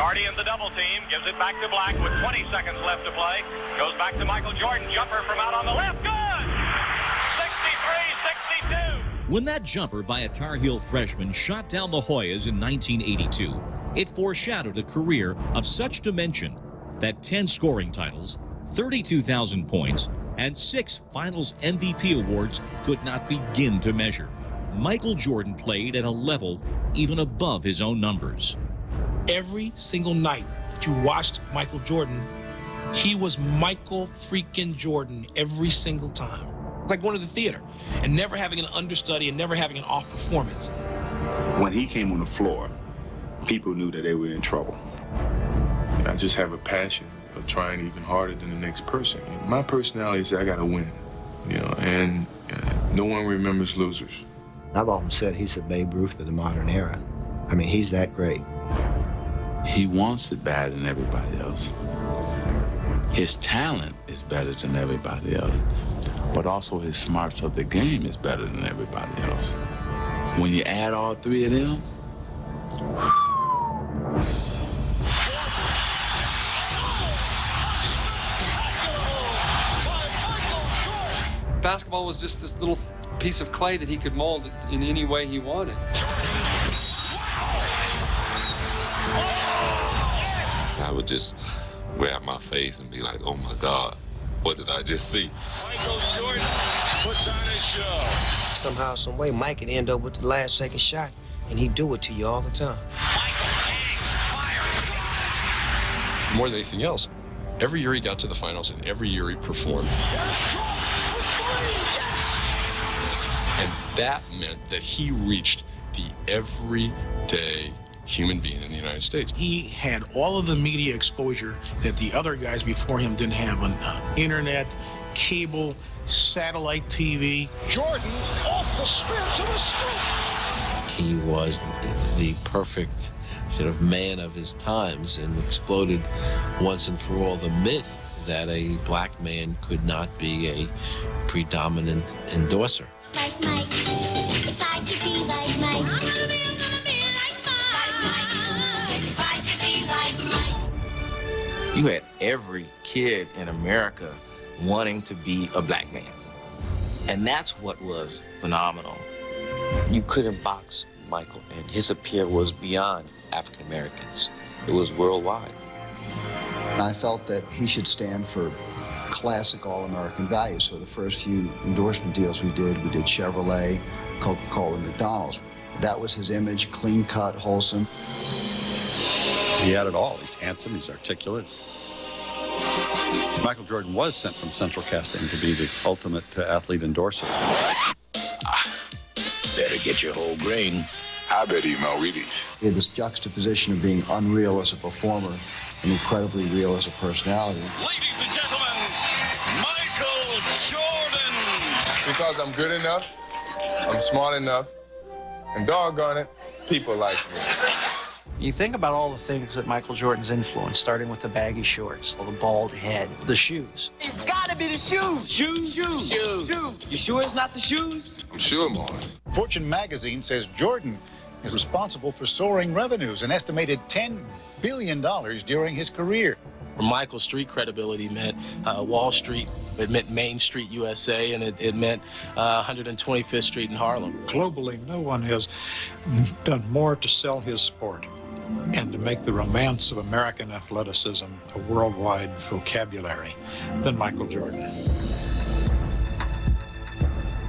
Darty in the double team, gives it back to Black with 20 seconds left to play. Goes back to Michael Jordan, jumper from out on the left, good! 63-62. When that jumper by a Tar Heel freshman shot down the Hoyas in 1982, it foreshadowed a career of such dimension that 10 scoring titles, 32,000 points, and 6 Finals MVP awards could not begin to measure. Michael Jordan played at a level even above his own numbers. Every single night that you watched Michael Jordan, he was Michael freaking Jordan every single time. It's like going to the theater and never having an understudy and never having an off performance. When he came on the floor, people knew that they were in trouble. I just have a passion of trying even harder than the next person. My personality is I gotta win, and no one remembers losers. I've often said he's the Babe Ruth of the modern era. I mean, he's that great. He wants it better than everybody else. His talent is better than everybody else, but also his smarts of the game is better than everybody else. When you add all three of them, basketball was just this little piece of clay that he could mold in any way he wanted. I would just grab my face and be like, oh my God, what did I just see? Michael Jordan puts on his show. Somehow, some way, Mike could end up with the last second shot, and he'd do it to you all the time. Michael hangs, fires. More than anything else, every year he got to the finals and every year he performed. And that meant that he reached the everyday human being in the United States. He had all of the media exposure that the other guys before him didn't have on internet, cable, satellite TV. Jordan off the spin to the scoop. He was the perfect sort of man of his times and exploded once and for all the myth that a black man could not be a predominant endorser. Like Mike, if I could be like Mike. I'm gonna be like Mike. If I could be like Mike. You had every kid in America wanting to be a black man. And that's what was phenomenal. You couldn't box Michael, and his appeal was beyond African Americans. It was worldwide. I felt that he should stand for classic all-American values. So the first few endorsement deals we did Chevrolet, Coca-Cola, and McDonald's. That was his image, clean-cut, wholesome. He had it all. He's handsome, he's articulate. Michael Jordan was sent from Central Casting to be the ultimate athlete endorser. Better get your whole grain. I bet eat my Wheaties. He had this juxtaposition of being unreal as a performer and incredibly real as a personality. Ladies and gentlemen, Michael Jordan. Because I'm good enough, I'm smart enough, and doggone it, people like me. You think about all the things that Michael Jordan's influenced, starting with the baggy shorts, the bald head, the shoes. It's gotta be the shoes. Shoes. You sure it's not the shoes? I'm sure, Morris. Fortune magazine says Jordan is responsible for soaring revenues, an estimated $10 billion during his career. For Michael, street credibility meant Wall Street, it meant Main Street, USA, and it meant 125th Street in Harlem. Globally, no one has done more to sell his sport and to make the romance of American athleticism a worldwide vocabulary than Michael Jordan.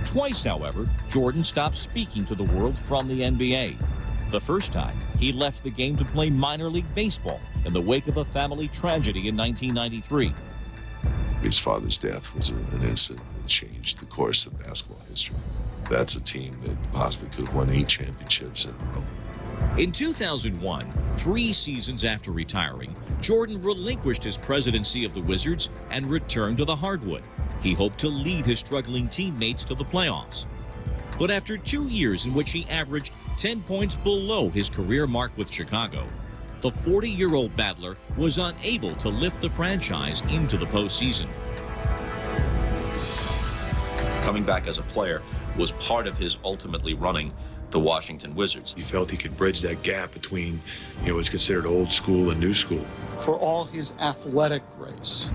Twice, however, Jordan stopped speaking to the world from the NBA. The first time, he left the game to play minor league baseball in the wake of a family tragedy in 1993. His father's death was an incident that changed the course of basketball history. That's a team that possibly could have won 8 championships in a row. In 2001, 3 seasons after retiring, Jordan relinquished his presidency of the Wizards and returned to the hardwood. He hoped to lead his struggling teammates to the playoffs. But after 2 years in which he averaged 10 points below his career mark with Chicago, the 40-year-old battler was unable to lift the franchise into the postseason. Coming back as a player was part of his ultimately running the Washington Wizards. He felt he could bridge that gap between, what's considered old school and new school. For all his athletic grace,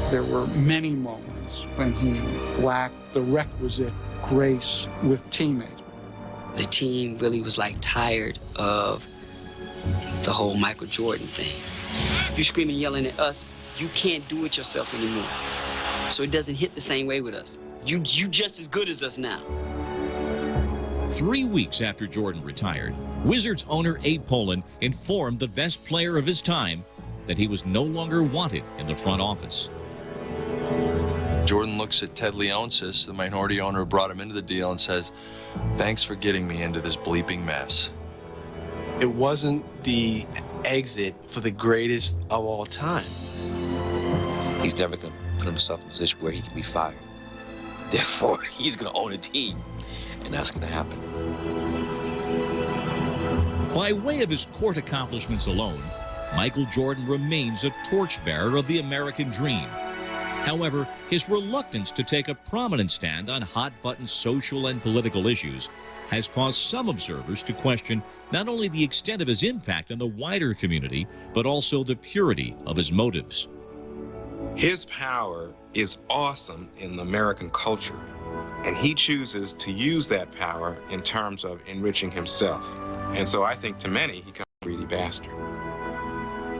there were many moments when he lacked the requisite grace with teammates. The team really was like tired of the whole Michael Jordan thing. You screaming and yelling at us, you can't do it yourself anymore. So it doesn't hit the same way with us. You just as good as us now. 3 weeks after Jordan retired, Wizards owner Abe Pollin informed the best player of his time that he was no longer wanted in the front office. Jordan looks at Ted Leonsis, the minority owner who brought him into the deal, and says, "Thanks for getting me into this bleeping mess." It wasn't the exit for the greatest of all time. He's never going to put himself in a position where he can be fired. Therefore, he's going to own a team, and that's going to happen. By way of his court accomplishments alone, Michael Jordan remains a torchbearer of the American dream. However, his reluctance to take a prominent stand on hot-button social and political issues has caused some observers to question not only the extent of his impact on the wider community, but also the purity of his motives. His power is awesome in the American culture, and he chooses to use that power in terms of enriching himself. And so I think to many, he becomes a greedy bastard.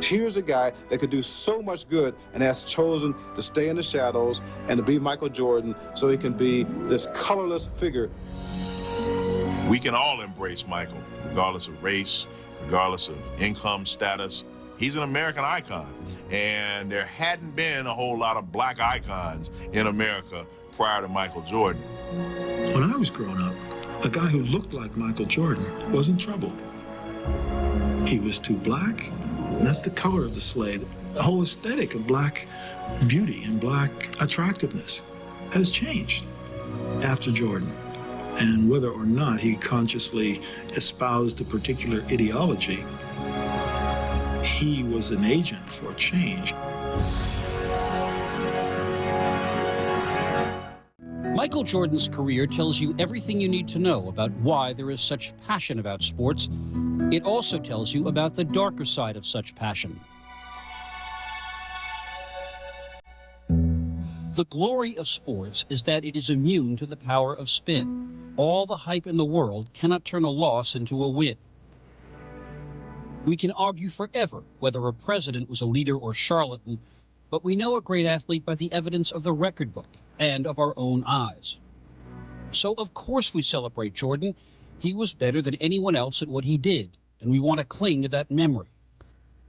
Here's a guy that could do so much good and has chosen to stay in the shadows and to be Michael Jordan so he can be this colorless figure. We can all embrace Michael, regardless of race, regardless of income status. He's an American icon, and there hadn't been a whole lot of black icons in America prior to Michael Jordan. When I was growing up, a guy who looked like Michael Jordan was in trouble. He was too black, and that's the color of the slave. The whole aesthetic of black beauty and black attractiveness has changed after Jordan. And whether or not he consciously espoused a particular ideology, he was an agent for change. Michael Jordan's career tells you everything you need to know about why there is such passion about sports. It also tells you about the darker side of such passion. The glory of sports is that it is immune to the power of spin. All the hype in the world cannot turn a loss into a win. We can argue forever whether a president was a leader or charlatan, but we know a great athlete by the evidence of the record book and of our own eyes. So of course we celebrate Jordan. He was better than anyone else at what he did, and we want to cling to that memory.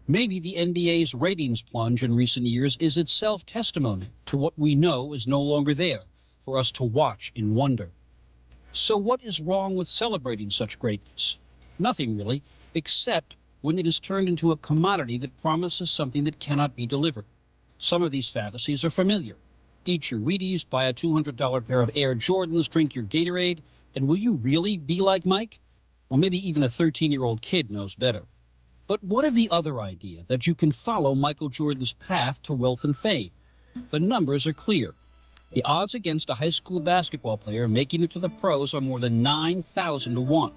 Maybe the NBA's ratings plunge in recent years is itself testimony to what we know is no longer there for us to watch in wonder. So what is wrong with celebrating such greatness? Nothing really, except when it is turned into a commodity that promises something that cannot be delivered. Some of these fantasies are familiar. Eat your Wheaties, buy a $200 pair of Air Jordans, drink your Gatorade, and will you really be like Mike? Well, maybe even a 13-year-old kid knows better. But what of the other idea that you can follow Michael Jordan's path to wealth and fame? The numbers are clear. The odds against a high school basketball player making it to the pros are more than 9,000 to 1.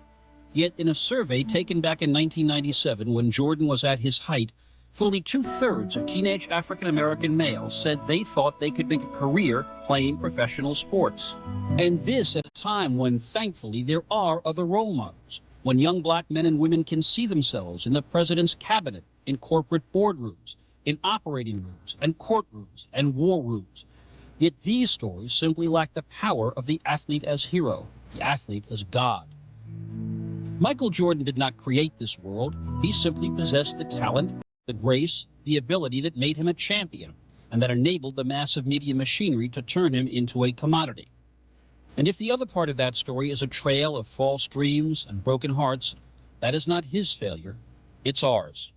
Yet in a survey taken back in 1997 when Jordan was at his height, fully 2/3 of teenage African-American males said they thought they could make a career playing professional sports. And this at a time when, thankfully, there are other role models, when young black men and women can see themselves in the president's cabinet, in corporate boardrooms, in operating rooms and courtrooms and war rooms. Yet these stories simply lack the power of the athlete as hero, the athlete as God. Michael Jordan did not create this world. He simply possessed the talent, the grace, the ability that made him a champion, and that enabled the massive media machinery to turn him into a commodity. And if the other part of that story is a trail of false dreams and broken hearts, that is not his failure, it's ours.